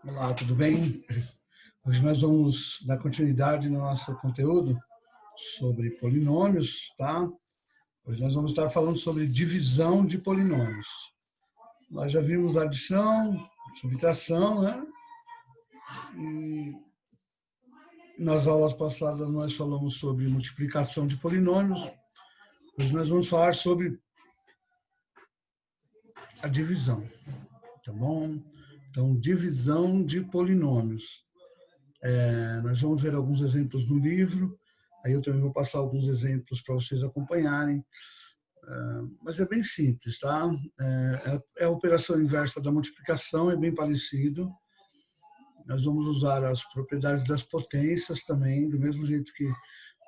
Olá, tudo bem? Hoje nós vamos dar continuidade no nosso conteúdo sobre polinômios, tá? Hoje nós vamos estar falando sobre divisão de polinômios. Nós já vimos adição, subtração, né? E nas aulas passadas nós falamos sobre multiplicação de polinômios. Hoje nós vamos falar sobre a divisão, tá bom? Então, divisão de polinômios. Nós vamos ver alguns exemplos no livro, aí eu também vou passar alguns exemplos para vocês acompanharem, mas é bem simples, tá? É a operação inversa da multiplicação, é bem parecido. Nós vamos usar as propriedades das potências também, do mesmo jeito que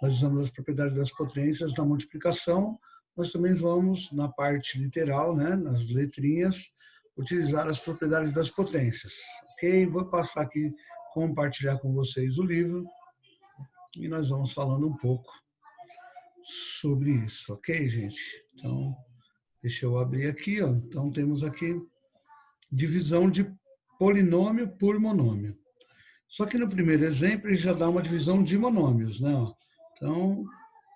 nós usamos as propriedades das potências na multiplicação, nós também vamos, na parte literal, né, nas letrinhas, utilizar as propriedades das potências. Ok? Vou passar aqui, compartilhar com vocês o livro e nós vamos falando um pouco sobre isso, ok, gente? Então, deixa eu abrir aqui, ó. Então, temos aqui divisão de polinômio por monômio. Só que no primeiro exemplo, ele já dá uma divisão de monômios, né? Então,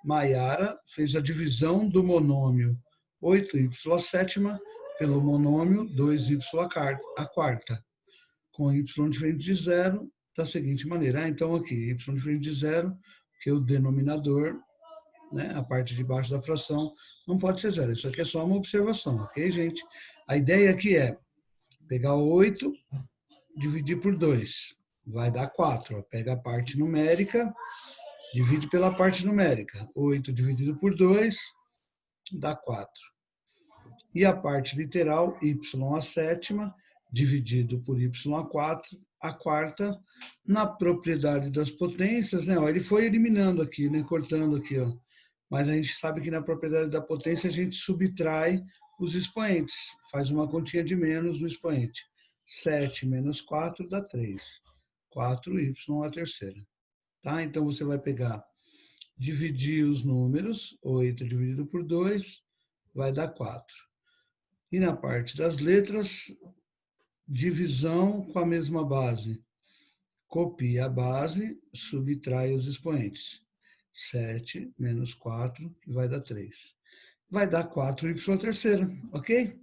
Maiara fez a divisão do monômio 8y a sétima pelo monômio 2y a quarta, com y diferente de zero, da seguinte maneira. Então, aqui, y diferente de zero, que é o denominador, né, a parte de baixo da fração, não pode ser zero. Isso aqui é só uma observação, ok, gente? A ideia aqui é pegar 8, dividir por 2, vai dar 4. Pega a parte numérica, divide pela parte numérica. 8 dividido por 2 dá 4. E a parte literal, y a sétima, dividido por y a quarta, na propriedade das potências, né? Ele foi eliminando aqui, né? Cortando aqui, ó. Mas a gente sabe que na propriedade da potência a gente subtrai os expoentes, faz uma continha de menos no expoente. 7 menos 4 dá 3. 4y a terceira. Tá? Então você vai pegar, dividir os números, 8 dividido por 2 vai dar 4. E na parte das letras, divisão com a mesma base. Copia a base, subtrai os expoentes. 7 menos 4, que vai dar 3. Vai dar 4y a terceira, ok?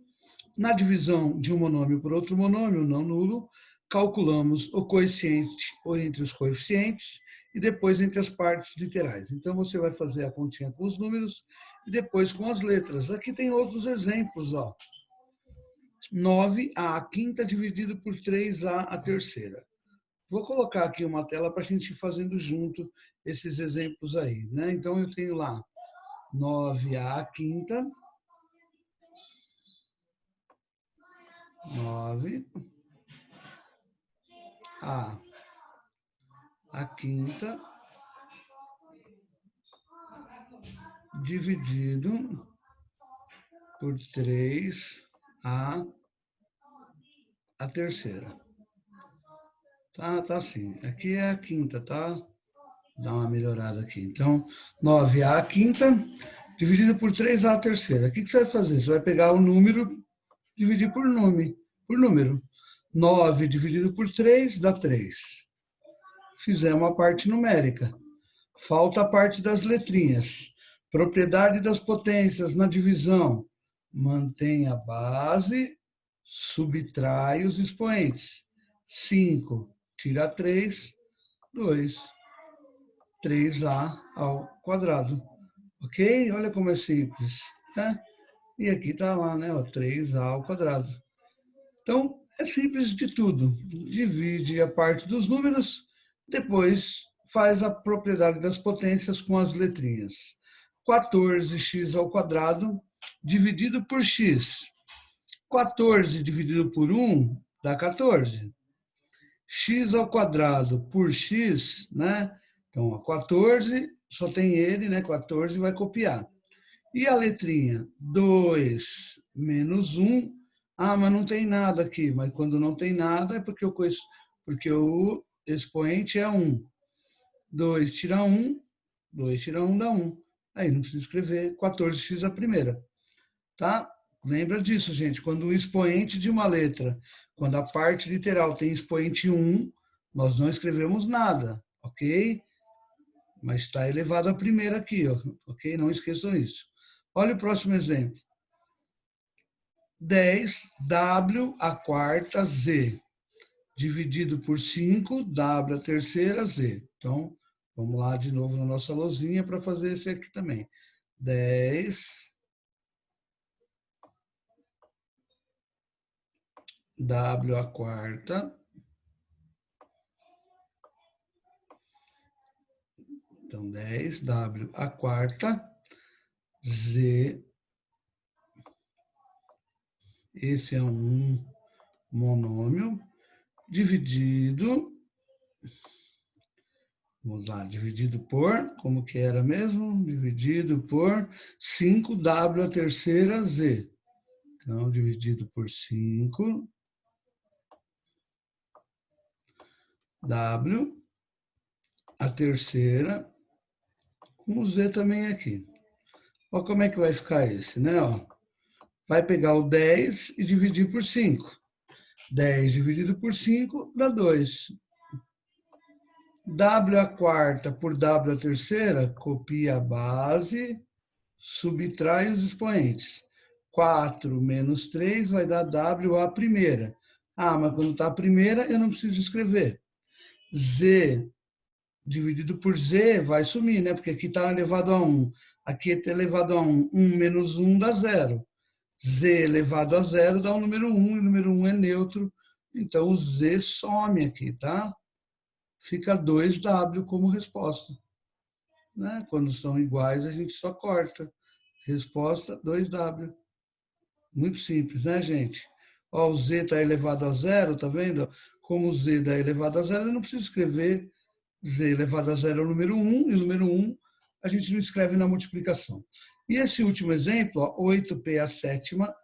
Na divisão de um monômio por outro monômio não nulo, calculamos o coeficiente ou entre os coeficientes e depois entre as partes literais. Então, você vai fazer a continha com os números e depois com as letras. Aqui tem outros exemplos, ó. 9a à quinta dividido por 3a à terceira. Vou colocar aqui uma tela para a gente ir fazendo junto esses exemplos aí, né? Então, eu tenho lá 9a à quinta, 9a à quinta, dividido por 3a à terceira. Tá assim. Aqui é a quinta, tá? Dá uma melhorada aqui. Então, 9a à quinta, dividido por 3a à terceira. O que você vai fazer? Você vai pegar o número, dividir por número. 9 dividido por 3 dá 3. Fizemos a parte numérica. Falta a parte das letrinhas. Propriedade das potências na divisão. Mantém a base, subtrai os expoentes. 5, tira 3, 2. 3a ao quadrado. Ok? Olha como é simples. Né? E aqui está lá, né? 3a ao quadrado. Então, é simples de tudo. Divide a parte dos números, depois faz a propriedade das potências com as letrinhas. 14x ao quadrado dividido por x. 14 dividido por 1 dá 14. X ao quadrado por x, né? Então, 14, só tem ele, né? 14 vai copiar. E a letrinha 2 menos 1, mas não tem nada aqui. Mas quando não tem nada é porque o expoente é 1. 2 tira 1, 2 tira 1 dá 1. Aí não precisa escrever 14x a primeira. Tá? Lembra disso, gente. Quando o expoente de uma letra, quando a parte literal tem expoente 1, nós não escrevemos nada, ok? Mas está elevado à primeira aqui, ó, ok? Não esqueçam isso. Olha o próximo exemplo. 10W a quarta Z, dividido por 5W a terceira Z. Então, vamos lá de novo na nossa lousinha para fazer esse aqui também. 10 W a quarta. Então, 10W a quarta, Z. Esse é um monômio dividido, vamos lá, dividido por, como que era mesmo? Dividido por 5W a terceira Z. Então, dividido por 5W a terceira, com o Z também aqui. Olha como é que vai ficar esse, né? Ó, vai pegar o 10 e dividir por 5. 10 dividido por 5 dá 2. W a quarta por W a terceira, copia a base, subtrai os expoentes. 4 menos 3 vai dar W a primeira. Ah, mas quando está a primeira, eu não preciso escrever. Z dividido por Z vai sumir, né? Porque aqui está elevado a 1. Aqui está elevado a 1. 1 menos 1 dá 0. Z elevado a 0 dá o número 1, e o número 1 é neutro. Então, o Z some aqui, tá? Fica 2W como resposta. Né? Quando são iguais, a gente só corta. Resposta 2W. Muito simples, né, gente? Ó, o Z está elevado a 0, tá vendo? Como o Z está elevado a 0, eu não preciso escrever Z elevado a 0 é o número 1, e o número 1 a gente não escreve na multiplicação. E esse último exemplo, ó, 8P a sétima,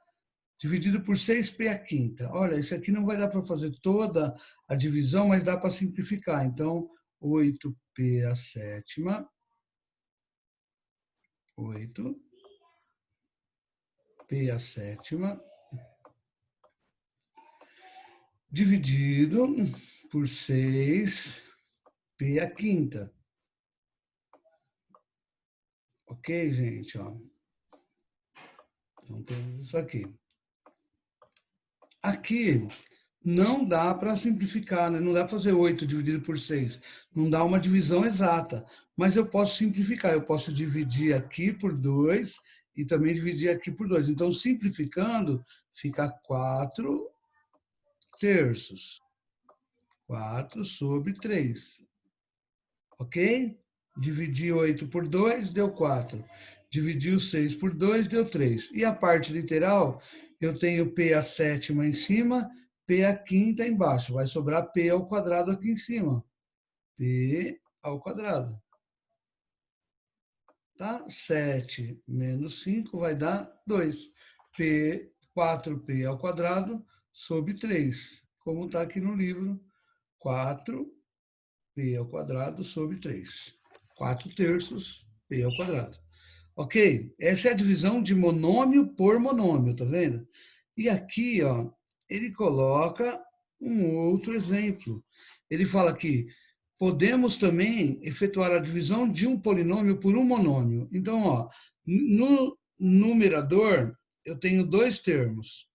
dividido por 6P a quinta. Olha, isso aqui não vai dar para fazer toda a divisão, mas dá para simplificar. Então, 8P a sétima, 8P a sétima, dividido por 6P a quinta. Ok, gente? Ó. Então, temos isso aqui. Aqui não dá para simplificar, né? Não dá para fazer 8 dividido por 6. Não dá uma divisão exata. Mas eu posso simplificar. Eu posso dividir aqui por 2 e também dividir aqui por 2. Então, simplificando, fica 4 terços. 4 sobre 3. Ok? Dividir 8 por 2, deu 4. Dividir o 6 por 2, deu 3. E a parte literal, eu tenho P a sétima em cima, P a quinta embaixo. Vai sobrar P ao quadrado aqui em cima. P ao quadrado. Tá? 7 menos 5 vai dar 2. P, 4P ao quadrado sobre 3. Como está aqui no livro, 4P ao quadrado sobre 3. 4 terços, P ao quadrado. Ok? Essa é a divisão de monômio por monômio, tá vendo? E aqui, ó, ele coloca um outro exemplo. Ele fala que podemos também efetuar a divisão de um polinômio por um monômio. Então, ó, no numerador eu tenho 2 termos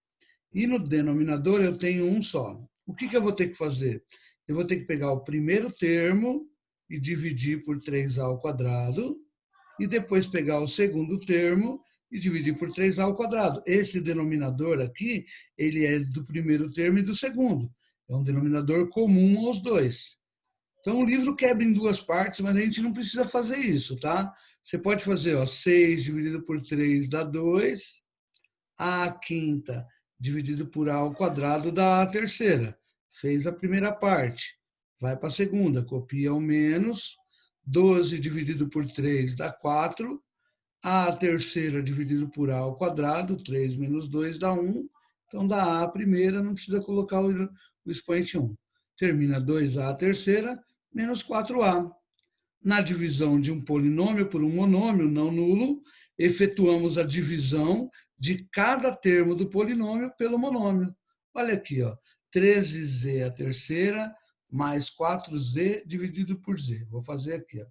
e no denominador eu tenho um só. O que eu vou ter que fazer? Eu vou ter que pegar o primeiro termo e dividir por 3a ao quadrado, e depois pegar o segundo termo e dividir por 3a ao quadrado. Esse denominador aqui, ele é do primeiro termo e do segundo. É um denominador comum aos dois. Então, o livro quebra em 2 partes, mas a gente não precisa fazer isso, tá? Você pode fazer, ó, 6 dividido por 3 dá 2, a quinta dividido por a ao quadrado dá a terceira. Fez a primeira parte. Vai para a segunda, copia o menos, 12 dividido por 3 dá 4, a terceira dividido por a ao quadrado, 3 menos 2 dá 1, então dá a primeira, não precisa colocar o expoente 1. Termina 2a a terceira, menos 4a. Na divisão de um polinômio por um monômio não nulo, efetuamos a divisão de cada termo do polinômio pelo monômio. Olha aqui, ó, 13z à terceira mais 4z dividido por z. Vou fazer aqui, ó.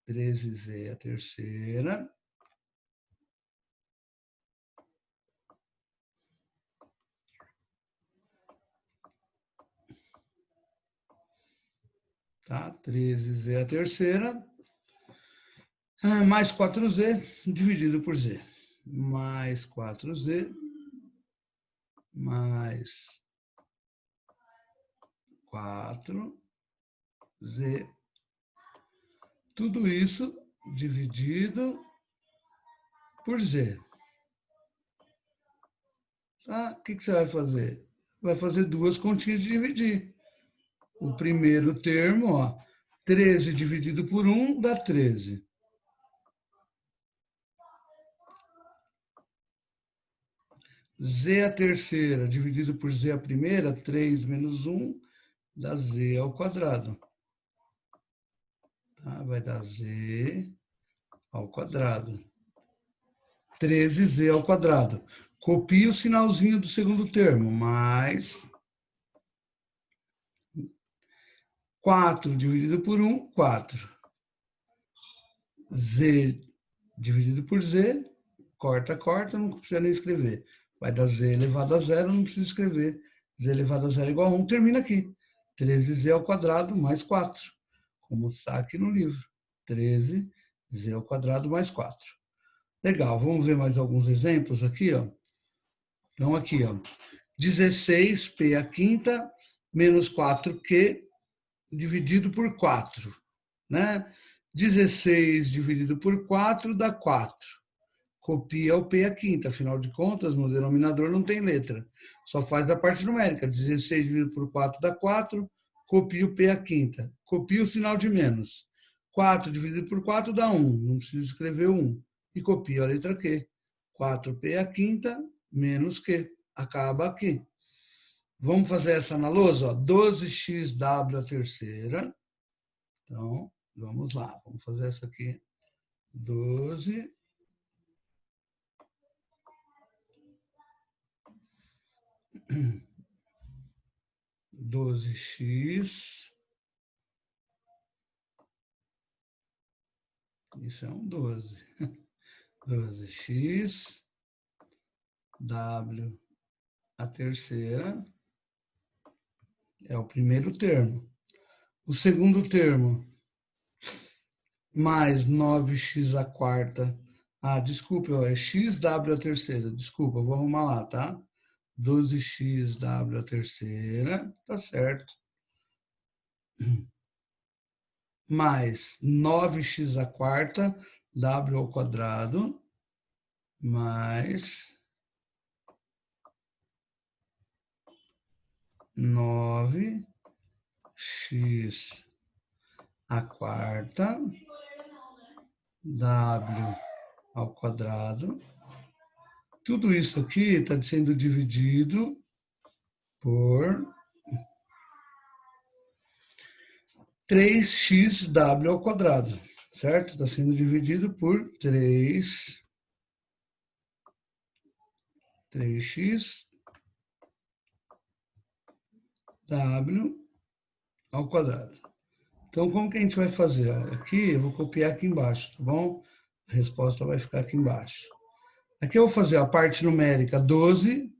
13z à terceira tá? 13z à terceira mais 4z dividido por z. Mais 4z mais 4z. Tudo isso dividido por z. Tá? O que você vai fazer? Vai fazer duas continhas de dividir. O primeiro termo, ó, 13 dividido por 1 dá 13. Z a terceira dividido por z a primeira, 3 menos 1, dá z ao quadrado. Tá? Vai dar z ao quadrado. 13z ao quadrado. Copie o sinalzinho do segundo termo, mais 4 dividido por 1, 4. Z dividido por z, corta, corta, não precisa nem escrever. Vai dar z elevado a zero, não precisa escrever. Z elevado a zero é igual a 1, termina aqui. 13z ao quadrado mais 4, como está aqui no livro. 13z ao quadrado mais 4. Legal, vamos ver mais alguns exemplos aqui, ó. Então, aqui, ó. 16p à quinta menos 4q dividido por 4, né? 16 dividido por 4 dá 4. Copia o p à quinta, afinal de contas, no denominador não tem letra. Só faz a parte numérica. 16 dividido por 4 dá 4. Copia o p à quinta. Copia o sinal de menos. 4 dividido por 4 dá 1. Não precisa escrever 1. E copia a letra Q. 4p à quinta menos Q. Acaba aqui. Vamos fazer essa na lousa? 12xw à terceira. Então, vamos lá. Vamos fazer essa aqui. 12. 12x. Isso é um 12. 12x. W a terceira. É o primeiro termo. O segundo termo, mais 9x à quarta. Ah, desculpa, é xw à terceira. Desculpa, vou arrumar lá, tá? 12xw à terceira, tá certo. Mais 9x à quarta, w ao quadrado, mais 9x à quarta, w ao quadrado. Tudo isso aqui está sendo dividido por 3xw ao quadrado, certo? Está sendo dividido por 3x w ao quadrado. Então, como que a gente vai fazer? Aqui, eu vou copiar aqui embaixo, tá bom? A resposta vai ficar aqui embaixo. Aqui eu vou fazer a parte numérica 12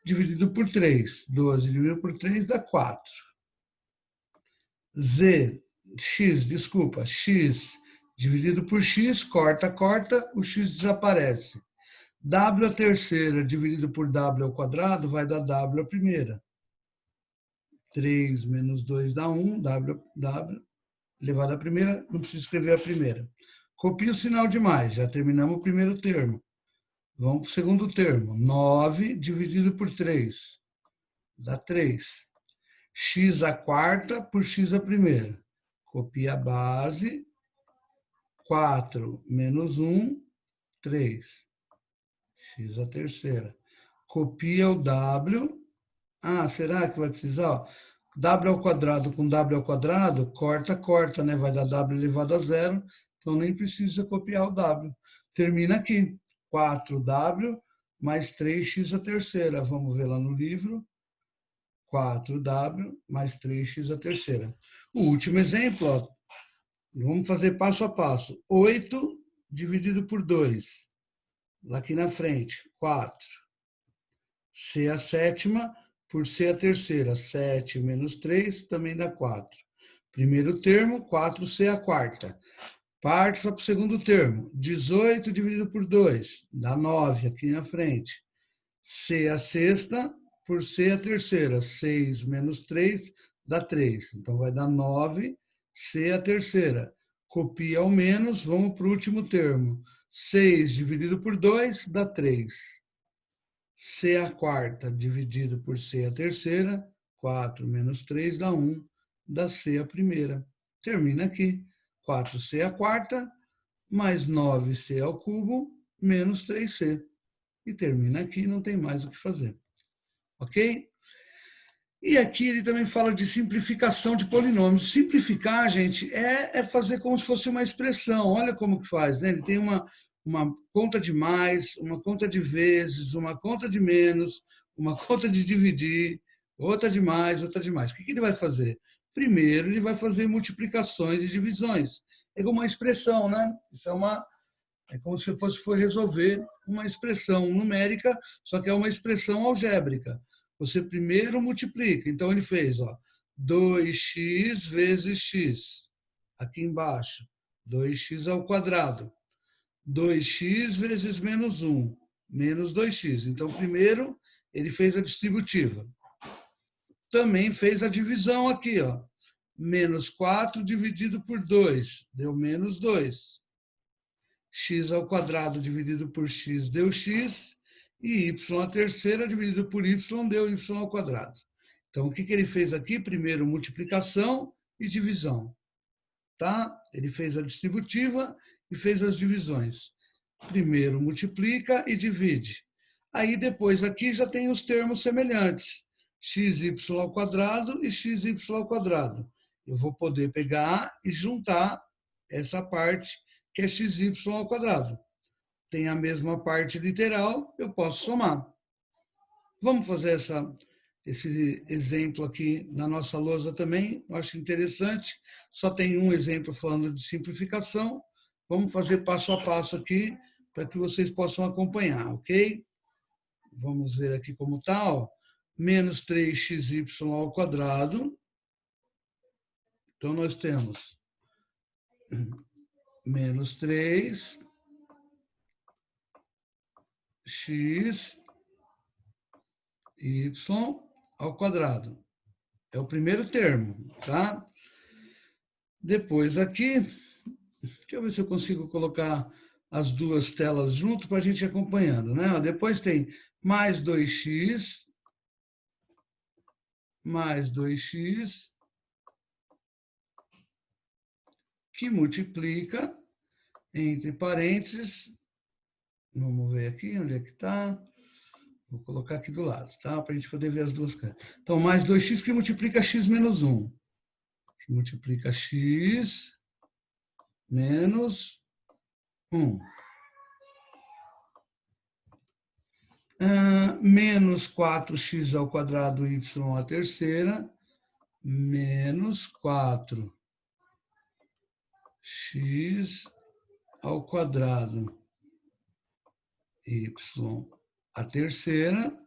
dividido por 3. 12 dividido por 3 dá 4. X dividido por x, corta, corta, o x desaparece. W a terceira dividido por w ao quadrado vai dar w a primeira. 3 menos 2 dá 1, w elevado à primeira, não precisa escrever a primeira. Copia o sinal de mais, já terminamos o primeiro termo. Vamos para o segundo termo. 9 dividido por 3 dá 3. X a quarta por x a primeira. Copia a base. 4 menos 1, 3. X a terceira. Copia o W. Ah, será que vai precisar? W ao quadrado com W ao quadrado, corta, corta, né? Vai dar W elevado a zero. então nem precisa copiar o W. Termina aqui, 4W mais 3x a terceira. Vamos ver lá no livro. 4W mais 3x a terceira. O último exemplo, ó, vamos fazer passo a passo. 8 dividido por 2. Lá aqui na frente, 4. C a sétima por C a terceira. 7 menos 3 também dá 4. Primeiro termo, 4C a quarta. Parte só para o segundo termo. 18 dividido por 2 dá 9 aqui na frente. C a sexta por C a terceira. 6 menos 3 dá 3. Então vai dar 9, C a terceira. Copia ao menos, vamos para o último termo. 6 dividido por 2 dá 3. C a quarta dividido por C a terceira. 4 menos 3 dá 1. Dá C a primeira. Termina aqui. 4C a quarta mais 9C ao cubo menos 3C. E termina aqui, não tem mais o que fazer. Ok? E aqui ele também fala de simplificação de polinômios. Simplificar, gente, é fazer como se fosse uma expressão. Olha como que faz, né? Ele tem uma conta de mais, uma conta de vezes, uma conta de menos, uma conta de dividir, outra de mais, outra de mais. O que ele vai fazer? Primeiro, ele vai fazer multiplicações e divisões. É como uma expressão, né? Isso é como se for resolver uma expressão numérica, só que é uma expressão algébrica. Você primeiro multiplica. Então, ele fez 2x vezes x. Aqui embaixo, 2x ao quadrado. 2x vezes menos 1, menos 2x. Então, primeiro, ele fez a distributiva. Também fez a divisão aqui, menos 4 dividido por 2, deu menos 2. X ao quadrado dividido por x deu x, e y a terceira dividido por y deu y ao quadrado. Então, o que ele fez aqui? Primeiro, multiplicação e divisão. Tá? Ele fez a distributiva e fez as divisões. Primeiro, multiplica e divide. Aí, depois, aqui já tem os termos semelhantes. Xy ao quadrado e xy ao quadrado. Eu vou poder pegar e juntar essa parte que é xy ao quadrado. Tem a mesma parte literal, eu posso somar. Vamos fazer esse exemplo aqui na nossa lousa também, eu acho interessante. Só tem um exemplo falando de simplificação. Vamos fazer passo a passo aqui, para que vocês possam acompanhar, ok? Vamos ver aqui como está. Menos 3xy ao quadrado. Então, nós temos menos 3 x y ao quadrado. É o primeiro termo, tá? Depois aqui, deixa eu ver se eu consigo colocar as duas telas junto para a gente ir acompanhando, né? Depois tem mais 2x, que multiplica, entre parênteses, vamos ver aqui onde é que está. Vou colocar aqui do lado, tá? Para a gente poder ver as duas coisas. Então, mais 2x que multiplica x menos 1. Que multiplica x menos 1. Menos 4x ao quadrado y à terceira, menos 4x ao quadrado y à terceira,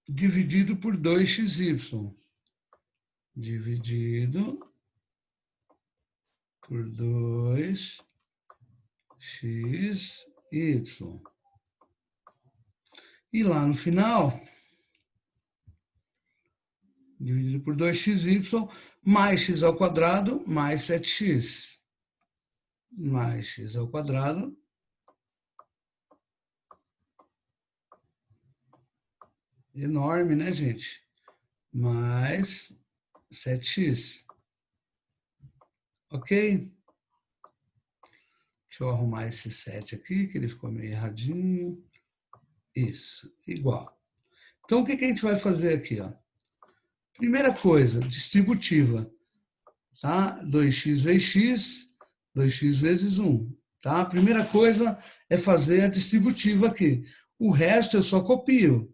dividido por 2xy. Dividido por 2xy. E lá no final, dividido por 2xy, mais x ao quadrado, mais 7x. Mais x ao quadrado. Enorme, né, gente? Mais 7x. Ok? Deixa eu arrumar esse 7 aqui, que ele ficou meio erradinho. Isso, igual. Então, o que a gente vai fazer aqui? Primeira coisa, distributiva. tá? 2x vezes x, 2x vezes 1. Tá? A primeira coisa é fazer a distributiva aqui. O resto eu só copio.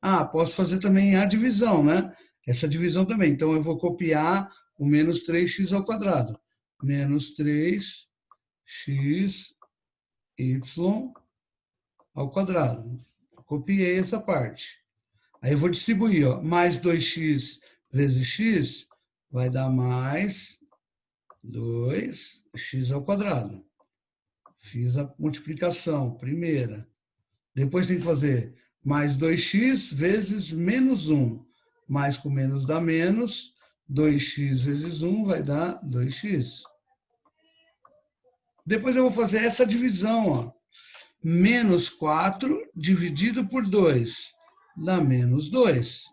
Ah, posso fazer também a divisão, né? Essa divisão também. Então, eu vou copiar o menos 3x ao quadrado. Menos 3x y ao quadrado. Copiei essa parte. Aí eu vou distribuir, ó, mais 2x vezes x vai dar mais 2x ao quadrado. Fiz a multiplicação, primeira. Depois tem que fazer mais 2x vezes menos 1. Mais com menos dá menos. 2x vezes 1 vai dar 2x. Depois eu vou fazer essa divisão, ó. Menos 4 dividido por 2 dá menos 2.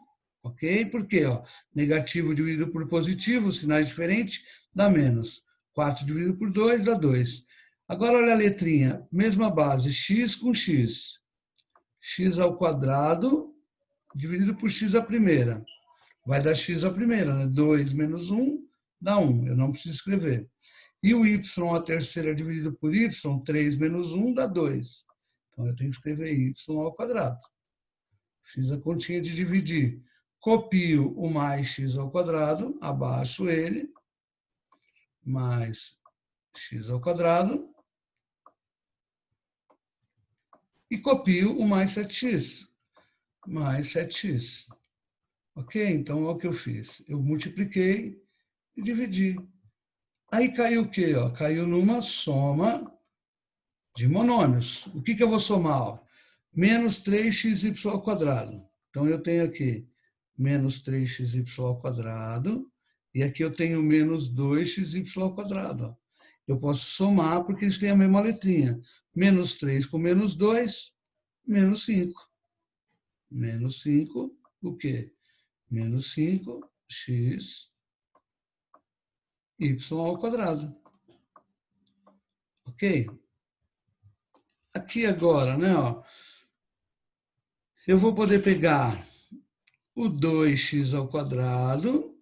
Ok? Por quê? Ó, negativo dividido por positivo, sinais diferentes, dá menos. 4 dividido por 2 dá 2. Agora olha a letrinha, mesma base, x com x. X ao quadrado dividido por x à primeira. Vai dar x à primeira, né? 2 menos 1 dá 1. Eu não preciso escrever. E o y à terceira dividido por y, 3 menos 1 dá 2. Então, eu tenho que escrever y ao quadrado. Fiz a continha de dividir. Copio o mais x ao quadrado, abaixo ele, mais x ao quadrado, e copio o mais 7x, mais 7x. Ok? Então, é o que eu fiz. Eu multipliquei e dividi. Aí caiu o quê? Ó? Caiu numa soma de monômios. O que eu vou somar? Ó? Menos 3xy ao quadrado. Então, eu tenho aqui menos 3xy ao quadrado, e aqui eu tenho menos 2xy ao quadrado. Ó. Eu posso somar porque eles têm a mesma letrinha. Menos 3 com menos 2, menos 5. Menos 5, o quê? Menos 5x y ao quadrado. Ok? Aqui agora, né, ó, eu vou poder pegar o 2x ao quadrado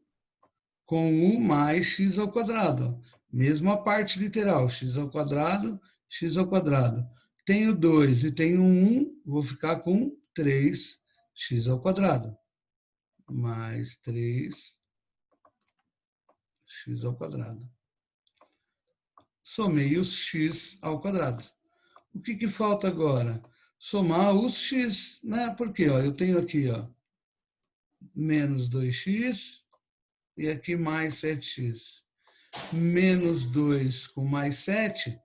com o mais x ao quadrado. Mesmo a parte literal, x ao quadrado, x ao quadrado. Tenho 2 e tenho 1, vou ficar com 3x ao quadrado. Mais 3x ao quadrado. Somei os x ao quadrado. O que falta agora? Somar os x, né? Porque ó, eu tenho aqui ó, menos 2x e aqui mais 7x. Menos 2 com mais 7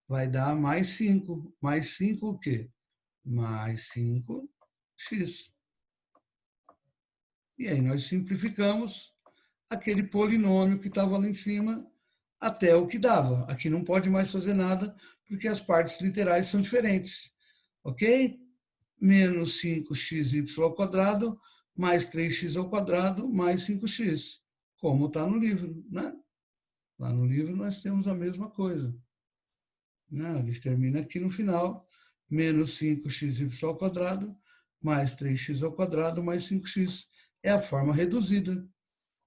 vai dar mais 5. Mais 5 o quê? Mais 5x. E aí nós simplificamos aquele polinômio que estava lá em cima até o que dava. Aqui não pode mais fazer nada porque as partes literais são diferentes. Ok? Menos 5xy ao quadrado mais 3x ao quadrado mais 5x. Como está no livro, né? Lá no livro nós temos a mesma coisa. Né? Ele termina aqui no final, menos 5xy ao quadrado mais 3x ao quadrado mais 5x. É a forma reduzida.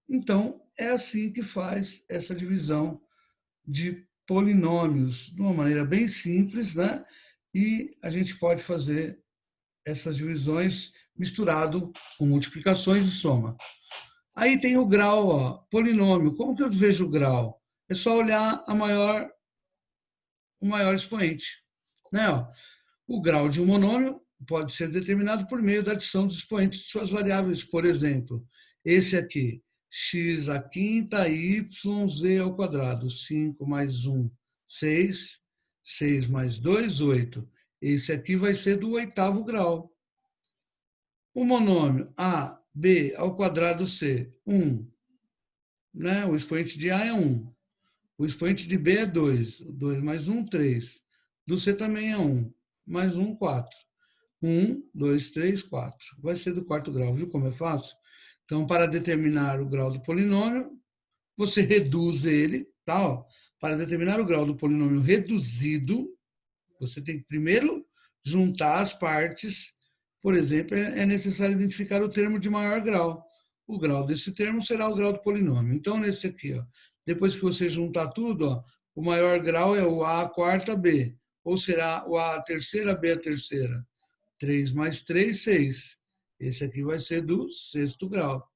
Então, é assim que faz essa divisão de polinômios, de uma maneira bem simples, né? E a gente pode fazer essas divisões misturado com multiplicações e soma. Aí tem o grau, ó, polinômio. Como que eu vejo o grau? É só olhar o maior expoente. Né? Ó, o grau de um monômio pode ser determinado por meio da adição dos expoentes de suas variáveis. Por exemplo, esse aqui, x à quinta, y, z ao quadrado. 5 mais 1, 6. 6 mais 2, 8. Esse aqui vai ser do oitavo grau. O monômio a, b ao quadrado c, 1. Né? O expoente de a é 1. O expoente de b é 2. 2 mais 1, 3. Do c também é 1. Mais 1, 4. 1, 2, 3, 4. Vai ser do quarto grau. Viu como é fácil? Então, para determinar o grau do polinômio, você reduz ele. Tá? Ó. Para determinar o grau do polinômio reduzido, você tem que primeiro juntar as partes. Por exemplo, é necessário identificar o termo de maior grau. o grau desse termo será o grau do polinômio. Então, nesse aqui, ó, depois que você juntar tudo, ó, o maior grau é o A quarta B, ou será o A terceira, B a terceira. 3 mais 3, 6. Esse aqui vai ser do sexto grau.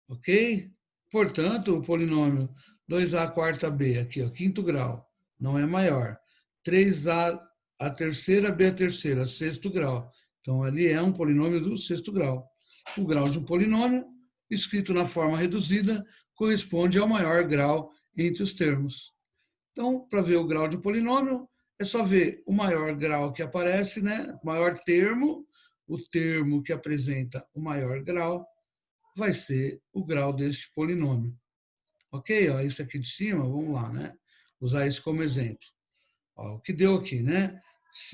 Ok? Portanto, o polinômio 2A quarta B, aqui, ó, quinto grau, não é maior. 3A a terceira, B a terceira, sexto grau. Então, ele é um polinômio do sexto grau. O grau de um polinômio, escrito na forma reduzida, corresponde ao maior grau entre os termos. Então, para ver o grau de um polinômio, é só ver o maior grau que aparece, né? O maior termo, o termo que apresenta o maior grau, vai ser o grau deste polinômio. Ok? Ó, isso aqui de cima, vamos lá, né? Usar isso como exemplo. Ó, o que deu aqui, né?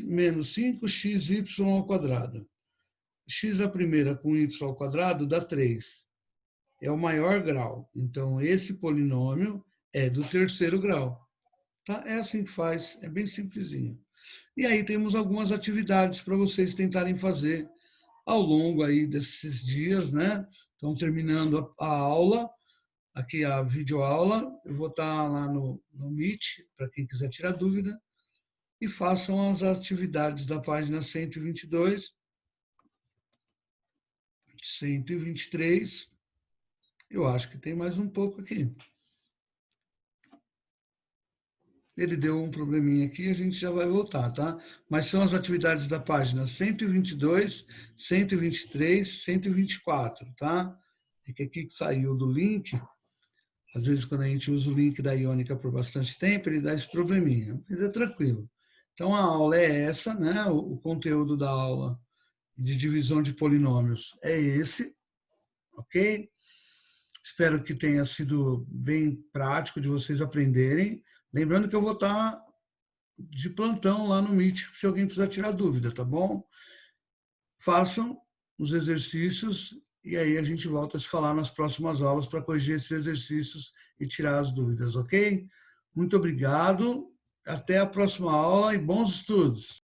Menos 5xy ao quadrado. X a primeira com y ao quadrado dá 3. É o maior grau. Então, esse polinômio é do terceiro grau. Tá? É assim que faz, é bem simplesinho. E aí temos algumas atividades para vocês tentarem fazer ao longo aí desses dias, né? Então, terminando a aula, aqui a videoaula, eu vou estar lá no Meet, para quem quiser tirar dúvida, e façam as atividades da página 122, 123, eu acho que tem mais um pouco aqui. Ele deu um probleminha aqui, a gente já vai voltar, tá? Mas são as atividades da página 122, 123, 124, tá? É que aqui que saiu do link, às vezes quando a gente usa o link da Iônica por bastante tempo, ele dá esse probleminha, mas é tranquilo. Então a aula é essa, né? O conteúdo da aula de divisão de polinômios é esse, ok? Espero que tenha sido bem prático de vocês aprenderem. Lembrando que eu vou estar de plantão lá no Meet, se alguém precisar tirar dúvida, tá bom? Façam os exercícios e aí a gente volta a se falar nas próximas aulas para corrigir esses exercícios e tirar as dúvidas, ok? Muito obrigado, até a próxima aula e bons estudos!